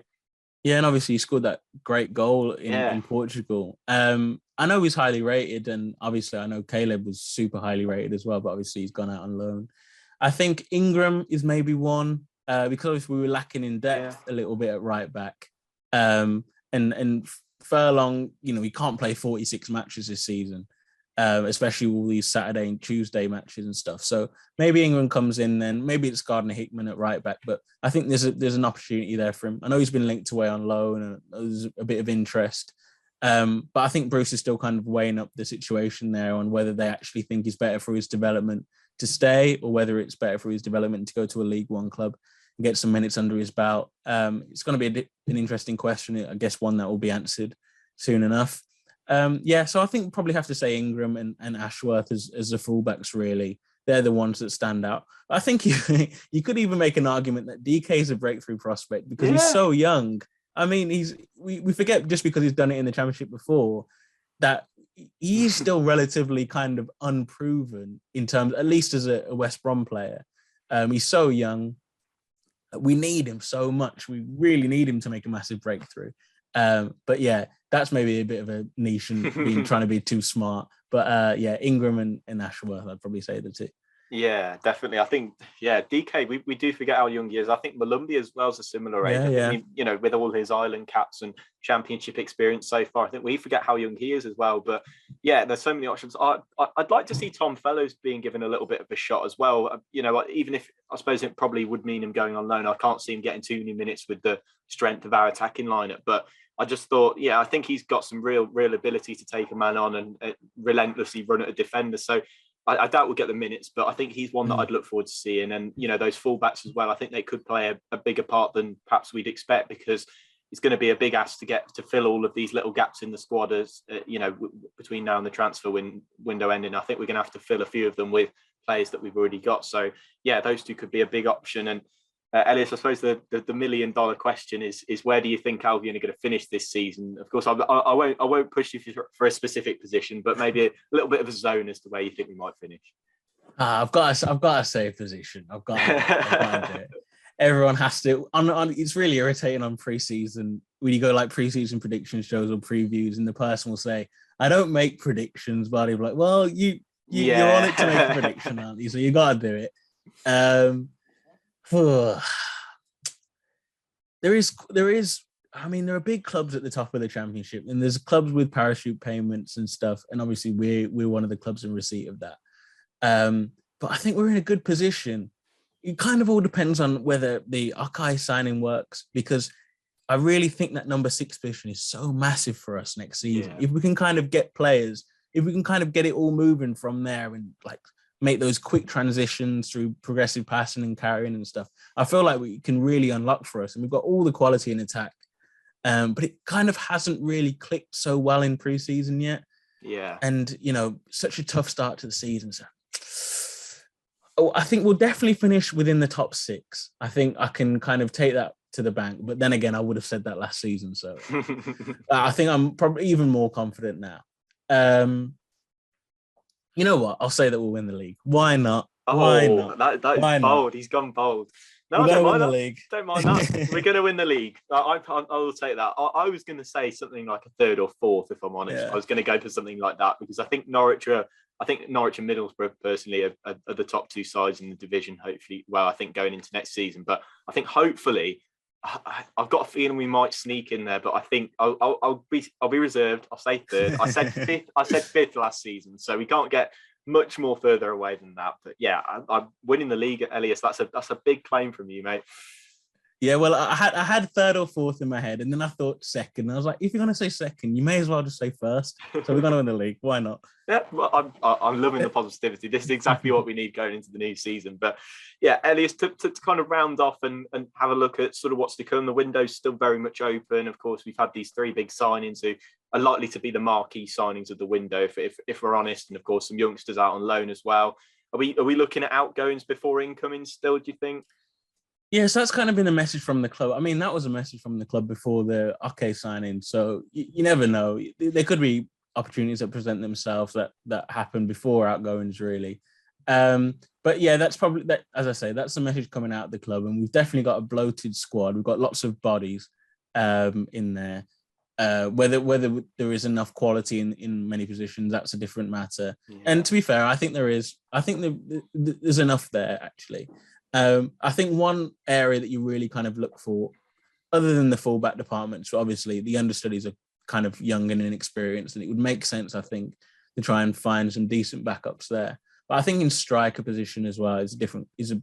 Yeah, and obviously he scored that great goal in Portugal. I know he's highly rated, and obviously I know Caleb was super highly rated as well, but obviously he's gone out on loan. I think Ingram is maybe one, because we were lacking in depth a little bit at right back. And Furlong, he can't play 46 matches this season, especially all these Saturday and Tuesday matches and stuff. So maybe Ingram comes in, then maybe it's Gardner Hickman at right back. But I think there's an opportunity there for him. I know he's been linked away on loan, and there's a bit of interest. But I think Bruce is still kind of weighing up the situation there on whether they actually think it's better for his development to stay, or whether it's better for his development to go to a League One club and get some minutes under his belt. It's going to be an interesting question. I guess one that will be answered soon enough. So I think we'll probably have to say Ingram and Ashworth as the fullbacks, really. They're the ones that stand out. I think you could even make an argument that Dike is a breakthrough prospect because he's so young. I mean, we forget just because he's done it in the Championship before that he's still relatively kind of unproven in terms, at least as a West Brom player. He's so young. We need him so much. We really need him to make a massive breakthrough. But yeah, that's maybe a bit of a niche and trying to be too smart. But Ingram and Ashworth, I'd probably say the two. Yeah, definitely. I think, DK, we do forget how young he is. I think Malumbi as well is a similar age. Yeah. With all his island caps and Championship experience so far, I think we forget how young he is as well. But yeah, there's so many options. I'd like to see Tom Fellows being given a little bit of a shot as well. Even if I suppose it probably would mean him going on loan, I can't see him getting too many minutes with the strength of our attacking lineup. But I just thought, I think he's got some real ability to take a man on and relentlessly run at a defender. So I doubt we'll get the minutes, but I think he's one that I'd look forward to seeing. And, those fullbacks as well, I think they could play a bigger part than perhaps we'd expect, because it's going to be a big ask to get to fill all of these little gaps in the squad as, between now and the transfer window ending. I think we're going to have to fill a few of them with players that we've already got. So, those two could be a big option. And Elias, I suppose the $1 million question is where do you think Albion are going to finish this season? Of course, I won't push you for a specific position, but maybe a little bit of a zone as to where you think we might finish. I've got to say position. I've got to do it. Everyone has to. It's really irritating on pre-season when you go like pre-season prediction shows or previews, and the person will say, "I don't make predictions," but he'll be like, "Well, you're on it to make a prediction, aren't you? So you got to do it." There is. I mean, there are big clubs at the top of the championship, and there's clubs with parachute payments and stuff, and obviously we're one of the clubs in receipt of that. But I think we're in a good position. It kind of all depends on whether the Akai signing works, because I really think that number 6 position is so massive for us next season. If we can kind of get players, if we can kind of get it all moving from there and like make those quick transitions through progressive passing and carrying and stuff, I feel like we can really unlock for us. And we've got all the quality in attack, but it kind of hasn't really clicked so well in pre-season yet. Yeah. And, such a tough start to the season. So I think we'll definitely finish within the top 6. I think I can kind of take that to the bank. But then again, I would have said that last season. So I think I'm probably even more confident now. You know what? I'll say that we'll win the league. Why not? Why not? That is Why bold. not? He's gone bold. No, We're I don't going to mind win the that. league. Don't mind that. We're going to win the league. I will take that. I was going to say something like a 3rd or 4th, if I'm honest. Yeah. I was going to go for something like that, because I think Norwich and Middlesbrough personally are the top 2 sides in the division. Hopefully, I think going into next season. But I think hopefully, I've got a feeling we might sneak in there. But I think I'll be reserved. I'll say 3rd. I said 5th. I said 5th last season, so we can't get much more further away than that. But I'm winning the league, Elias. That's a big claim from you, mate. Yeah, well, I had 3rd or 4th in my head, and then I thought 2nd. I was like, if you're going to say 2nd, you may as well just say 1st. So we're going to win the league. Why not? Yeah, well, I'm loving the positivity. This is exactly what we need going into the new season. But Elias, to kind of round off and have a look at sort of what's to come. The window's still very much open. Of course, we've had these 3 big signings who are likely to be the marquee signings of the window, if we're honest. And of course, some youngsters out on loan as well. Are we looking at outgoings before incomings still, do you think? Yes, that's kind of been a message from the club. I mean, that was a message from the club before the Ake signing. So you never know. There could be opportunities that present themselves that happen before outgoings, really. But that's probably that. As I say, that's the message coming out of the club, and we've definitely got a bloated squad. We've got lots of bodies in there. Whether there is enough quality in many positions, that's a different matter. Yeah. And to be fair, I think there is. I think there's enough there, actually. I think one area that you really kind of look for, other than the fullback department, so obviously the understudies are kind of young and inexperienced, and it would make sense, I think, to try and find some decent backups there. But I think in striker position as well is a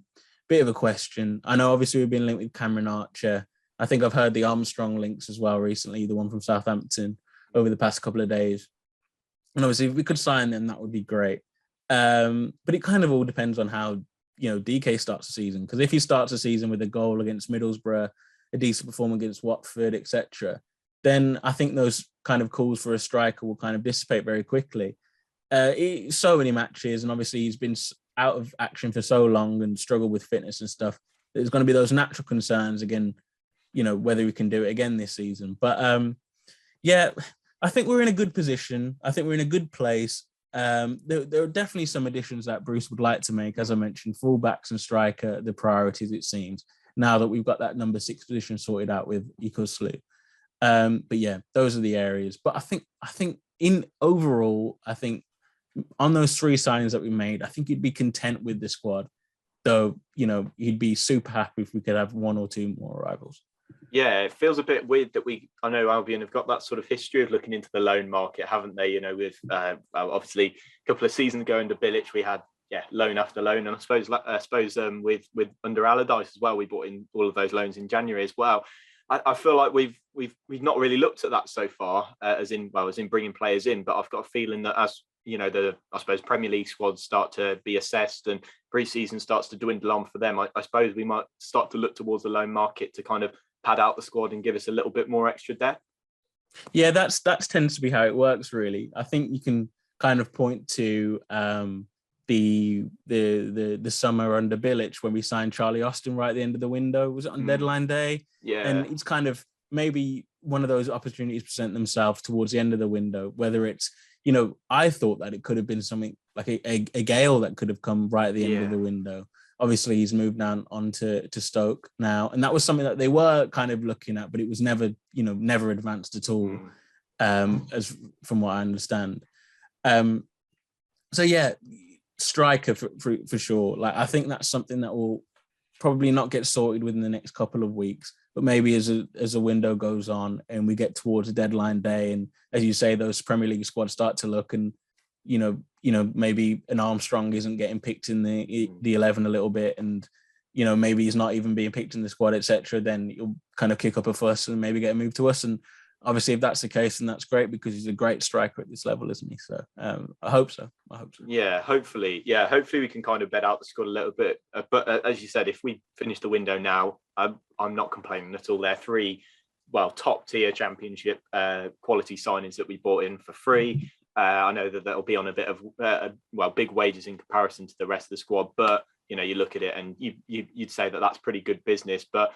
bit of a question. I know obviously we've been linked with Cameron Archer. I think I've heard the Armstrong links as well recently, the one from Southampton, over the past couple of days. And obviously if we could sign them, that would be great. But it kind of all depends on how Dike starts the season, because if he starts the season with a goal against Middlesbrough, a decent performance against Watford, etc., then I think those kind of calls for a striker will kind of dissipate very quickly. So many matches, and obviously he's been out of action for so long and struggled with fitness and stuff. There's going to be those natural concerns again, whether we can do it again this season. But I think we're in a good position. I think we're in a good place. There are definitely some additions that Bruce would like to make. As I mentioned, fullbacks and striker, the priorities, it seems, now that we've got that number 6 position sorted out with Yokuslu. But those are the areas. But I think in overall, I think on those 3 signings that we made, I think he'd be content with the squad. Though, he'd be super happy if we could have 1 or 2 more arrivals. Yeah, it feels a bit weird that I know Albion have got that sort of history of looking into the loan market, haven't they? With obviously a couple of seasons ago under Bilic, we had loan after loan, and I suppose with under Allardyce as well, we brought in all of those loans in January as well. I feel like we've not really looked at that so far, as in bringing players in. But I've got a feeling that as the Premier League squads start to be assessed and pre-season starts to dwindle on for them, I suppose we might start to look towards the loan market to kind of pad out the squad and give us a little bit more extra depth. Yeah, that's tends to be how it works, really. I think you can kind of point to the summer under Bilic when we signed Charlie Austin right at the end of the window. Was it on deadline day? Yeah. And it's kind of maybe one of those opportunities present themselves towards the end of the window, whether it's, I thought that it could have been something like a Gale that could have come right at the end of the window. Obviously, he's moved down onto Stoke now, and that was something that they were kind of looking at, but it was never advanced at all, as from what I understand. So yeah, striker for sure. Like, I think that's something that will probably not get sorted within the next couple of weeks, but maybe as a window goes on and we get towards deadline day, and as you say, those Premier League squads start to look, and maybe an Armstrong isn't getting picked in the 11 a little bit, and maybe he's not even being picked in the squad, etc. Then you'll kind of kick up a fuss and maybe get a move to us. And obviously, if that's the case, then that's great, because he's a great striker at this level, isn't he? So I hope so. Yeah, hopefully we can kind of bed out the squad a little bit. But as you said, if we finish the window now, I'm not complaining at all. They're three, top tier Championship quality signings that we bought in for free. I know that they'll be on a bit of big wages in comparison to the rest of the squad, but you look at it and you'd say that that's pretty good business. But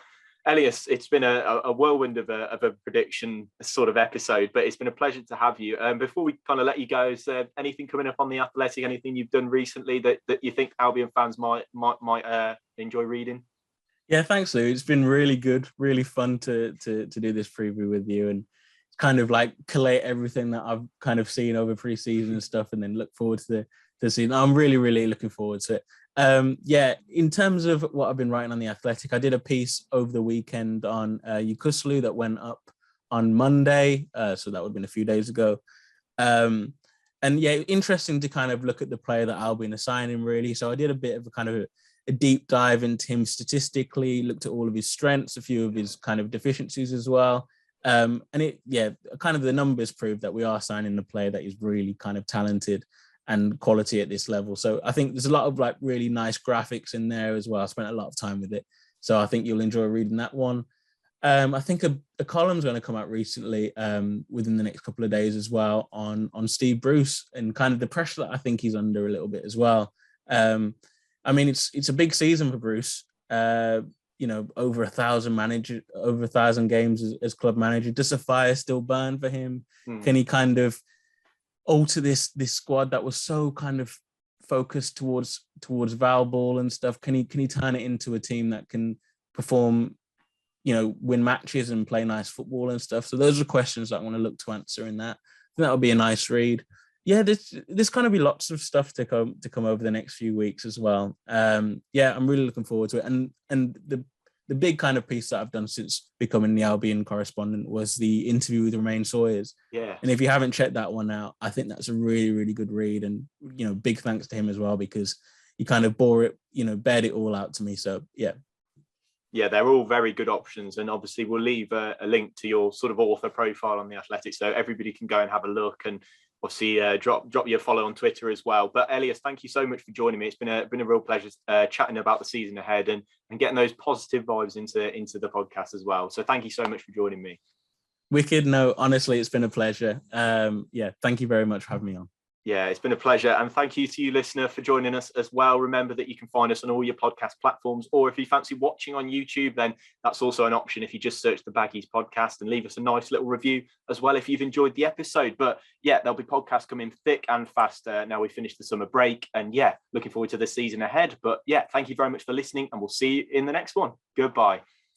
Elias, it's been a whirlwind of a prediction sort of episode, but it's been a pleasure to have you. Before we kind of let you go, is there anything coming up on the Athletic? Anything you've done recently that you think Albion fans might enjoy reading? Yeah, thanks, Lou. It's been really good, really fun to do this preview with you, and kind of like collate everything that I've kind of seen over pre-season and stuff, and then look forward to the season. I'm really, really looking forward to it. In terms of what I've been writing on the Athletic, I did a piece over the weekend on Yokuslu that went up on Monday, so that would have been a few days ago. Interesting to kind of look at the player that Albion are signing, really. So I did a bit of a deep dive into him statistically, looked at all of his strengths, a few of his kind of deficiencies as well. Kind of the numbers prove that we are signing a player that is really kind of talented and quality at this level. So I think there's a lot of like really nice graphics in there as well. I spent a lot of time with it, so I think you'll enjoy reading that one. I think a column's going to come out recently within the next couple of days as well on Steve Bruce and kind of the pressure that I think he's under a little bit as well. It's a big season for Bruce. Over 1,000 games as club manager. Does the fire still burn for him? Can he kind of alter this squad that was so kind of focused towards Val ball and stuff? Can he turn it into a team that can perform, win matches and play nice football and stuff? So those are questions that I want to look to answer in that. I think that'll be a nice read. Yeah, there's going to be lots of stuff to come over the next few weeks as well. I'm really looking forward to it. And the big kind of piece that I've done since becoming the Albion correspondent was the interview with Romain Sawyers. Yeah. And if you haven't checked that one out, I think that's a really, really good read. And, big thanks to him as well, because he kind of bared it all out to me. So, yeah. Yeah, they're all very good options. And obviously we'll leave a link to your sort of author profile on the Athletic, so everybody can go and have a look, and obviously drop you a follow on Twitter as well. But Elias, thank you so much for joining me. It's been a real pleasure chatting about the season ahead and getting those positive vibes into the podcast as well. So thank you so much for joining me. Wicked. No, honestly, it's been a pleasure. Thank you very much for having me on. Yeah, it's been a pleasure. And thank you to you, listener, for joining us as well. Remember that you can find us on all your podcast platforms, or if you fancy watching on YouTube, then that's also an option if you just search the Baggies Podcast and leave us a nice little review as well if you've enjoyed the episode. But yeah, there'll be podcasts coming thick and fast now we finished the summer break. And yeah, looking forward to the season ahead. But yeah, thank you very much for listening, and we'll see you in the next one. Goodbye.